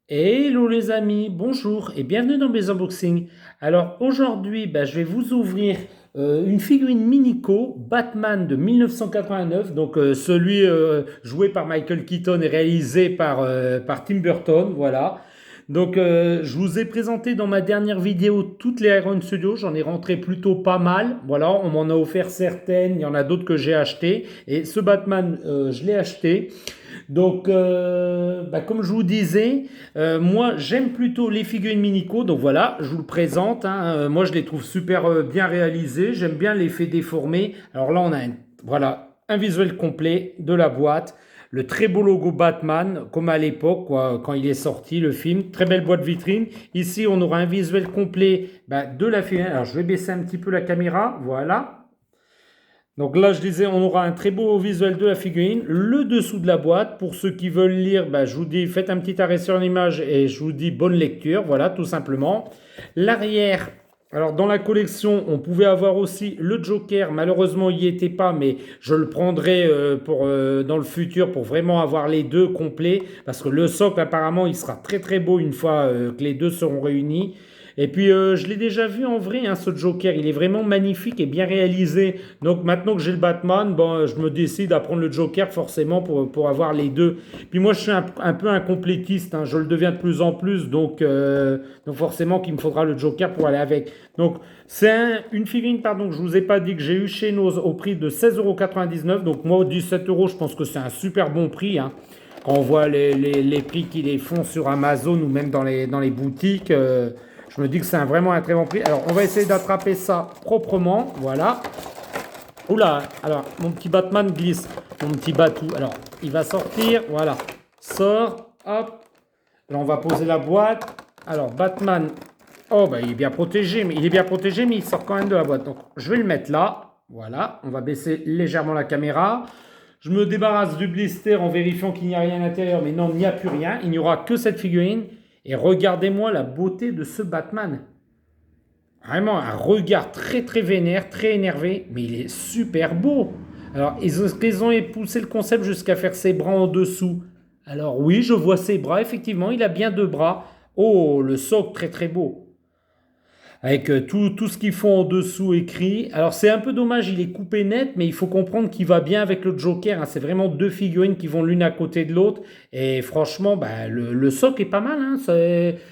Hello les amis, bonjour et bienvenue dans mes unboxings. Alors aujourd'hui, je vais vous ouvrir une figurine Minico Batman de 1989, donc celui joué par Michael Keaton et réalisé par Tim Burton, voilà. Donc je vous ai présenté dans ma dernière vidéo toutes les Iron Studios, j'en ai rentré plutôt pas mal, voilà, on m'en a offert certaines, il y en a d'autres que j'ai acheté et ce Batman je l'ai acheté. Donc, comme je vous disais, moi j'aime plutôt les figurines Minico, donc voilà, je vous le présente, hein. Moi je les trouve super bien réalisées, j'aime bien l'effet déformé. Alors là on a voilà, un visuel complet de la boîte, le très beau logo Batman, comme à l'époque, quand il est sorti le film, très belle boîte vitrine. Ici on aura un visuel complet de la figurine. Alors je vais baisser un petit peu la caméra, voilà. Donc là, je disais, on aura un très beau visuel de la figurine, le dessous de la boîte. Pour ceux qui veulent lire, je vous dis, faites un petit arrêt sur l'image et je vous dis bonne lecture, voilà, tout simplement. L'arrière, alors dans la collection, on pouvait avoir aussi le Joker. Malheureusement, il n'y était pas, mais je le prendrai dans le futur pour vraiment avoir les deux complets. Parce que le socle, apparemment, il sera très très beau une fois que les deux seront réunis. Et puis, je l'ai déjà vu en vrai, hein, ce Joker. Il est vraiment magnifique et bien réalisé. Donc, maintenant que j'ai le Batman, bon, je me décide à prendre le Joker forcément pour avoir les deux. Puis moi, je suis un peu un complétiste, hein. Je le deviens de plus en plus. Donc forcément qu'il me faudra le Joker pour aller avec. Donc, c'est une figurine, pardon, que je ne vous ai pas dit, que j'ai eu chez Noz au prix de 16,99 €. Donc, moi, 17 €, je pense que c'est un super bon prix, hein. Quand on voit les prix qu'ils les font sur Amazon ou même dans les boutiques, je me dis que c'est vraiment un très bon prix. Alors, on va essayer d'attraper ça proprement. Voilà. Oula, alors, mon petit Batman glisse. Mon petit Batou. Alors, il va sortir. Voilà. Sort. Hop. Là, on va poser la boîte. Alors, Batman. Oh, il est bien protégé. Mais il sort quand même de la boîte. Donc, je vais le mettre là. Voilà. On va baisser légèrement la caméra. Je me débarrasse du blister en vérifiant qu'il n'y a rien à l'intérieur. Mais non, il n'y a plus rien. Il n'y aura que cette figurine. Et regardez-moi la beauté de ce Batman. Vraiment un regard très très vénère, très énervé, mais il est super beau. Alors, ils ont poussé le concept jusqu'à faire ses bras en dessous. Alors oui, je vois ses bras, effectivement, il a bien deux bras. Oh, le socle très très beau avec tout ce qu'ils font en dessous écrit. Alors c'est un peu dommage, il est coupé net, mais il faut comprendre qu'il va bien avec le Joker, hein. C'est vraiment deux figurines qui vont l'une à côté de l'autre. Et franchement, le socle est pas mal, hein.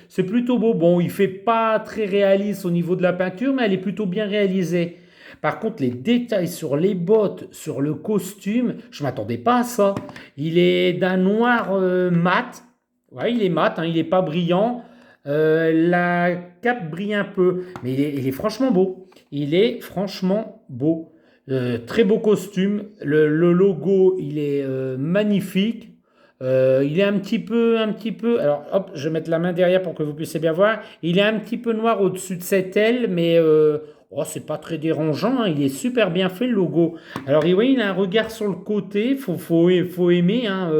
C'est plutôt beau. Bon, il fait pas très réaliste au niveau de la peinture, mais elle est plutôt bien réalisée. Par contre, les détails sur les bottes, sur le costume, je ne m'attendais pas à ça. Il est d'un noir mat. Ouais, il est mat, hein, il n'est pas brillant. La cape brille un peu, mais il est franchement beau. Il est franchement beau. Très beau costume. Le logo, il est magnifique. Il est un petit peu. Alors, hop, je vais mettre la main derrière pour que vous puissiez bien voir. Il est un petit peu noir au-dessus de cette aile, mais oh, c'est pas très dérangeant, hein. Il est super bien fait le logo. Alors, oui, il a un regard sur le côté. Faut aimer, hein.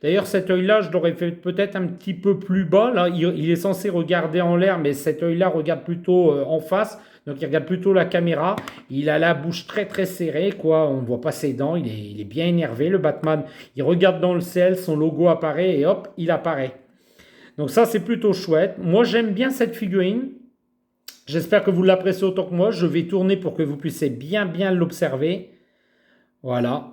D'ailleurs, cet œil-là, je l'aurais fait peut-être un petit peu plus bas. Là, il est censé regarder en l'air, mais cet œil-là regarde plutôt en face. Donc, il regarde plutôt la caméra. Il a la bouche très, très serrée, quoi. On ne voit pas ses dents. Il est bien énervé, le Batman. Il regarde dans le ciel, son logo apparaît et hop, il apparaît. Donc, ça, c'est plutôt chouette. Moi, j'aime bien cette figurine. J'espère que vous l'appréciez autant que moi. Je vais tourner pour que vous puissiez bien, bien l'observer. Voilà.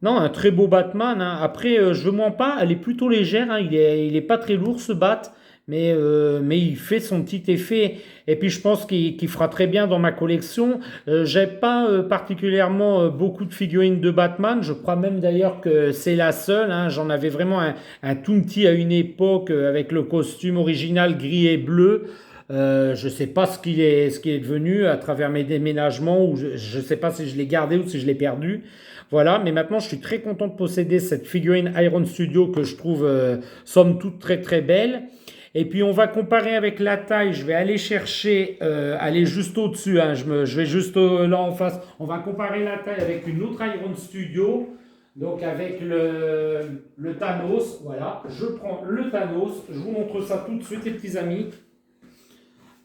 Non, un très beau Batman, hein. Après, je ne mens pas, elle est plutôt légère, hein. Il est pas très lourd ce bat, mais il fait son petit effet. Et puis je pense qu'il fera très bien dans ma collection. J'ai pas particulièrement beaucoup de figurines de Batman. Je crois même d'ailleurs que c'est la seule, hein. J'en avais vraiment un tout petit à une époque avec le costume original gris et bleu. Je ne sais pas ce qu'il est devenu à travers mes déménagements, ou je ne sais pas si je l'ai gardé ou si je l'ai perdu. Voilà, mais maintenant je suis très content de posséder cette figurine Iron Studio que je trouve somme toute très très belle. Et puis on va comparer avec la taille, je vais aller chercher, aller juste au-dessus, hein. Je vais juste là en face. On va comparer la taille avec une autre Iron Studio, donc avec le Thanos. Voilà, je prends le Thanos, je vous montre ça tout de suite les petits amis.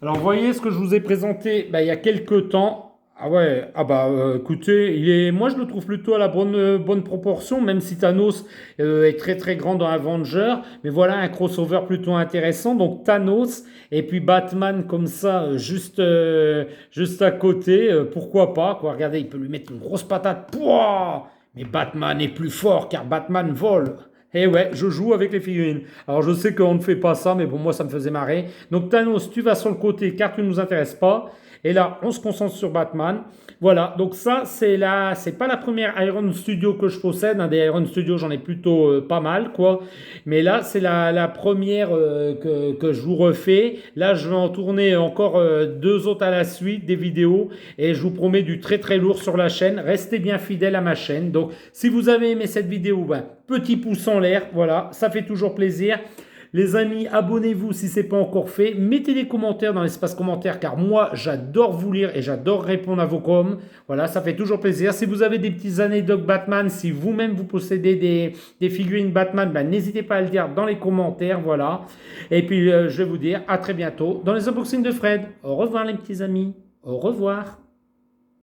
Alors, vous voyez ce que je vous ai présenté il y a quelques temps. Ah ouais, ah bah écoutez, moi je le trouve plutôt à la bonne proportion, même si Thanos est très très grand dans Avenger, mais voilà un crossover plutôt intéressant. Donc Thanos et puis Batman comme ça, juste à côté, pourquoi pas, quoi. Regardez, il peut lui mettre une grosse patate, pouah. Mais Batman est plus fort car Batman vole. Et ouais, je joue avec les figurines. Alors je sais qu'on ne fait pas ça, mais bon, moi ça me faisait marrer. Donc Thanos, tu vas sur le côté car tu ne nous intéresses pas. Et là, on se concentre sur Batman. Voilà, donc ça, c'est pas la première Iron Studio que je possède. Hein. Des Iron Studio, j'en ai plutôt pas mal, quoi. Mais là, c'est la première que je vous refais. Là, je vais en tourner encore deux autres à la suite, des vidéos. Et je vous promets du très très lourd sur la chaîne. Restez bien fidèles à ma chaîne. Donc, si vous avez aimé cette vidéo, ben, petit pouce en l'air. Voilà, ça fait toujours plaisir. Les amis, abonnez-vous si ce n'est pas encore fait. Mettez des commentaires dans l'espace commentaire car moi, j'adore vous lire et j'adore répondre à vos coms. Voilà, ça fait toujours plaisir. Si vous avez des petites anecdotes Batman, si vous-même vous possédez des figurines Batman, ben, n'hésitez pas à le dire dans les commentaires. Voilà. Et puis, je vais vous dire à très bientôt dans les unboxings de Fred. Au revoir les petits amis. Au revoir.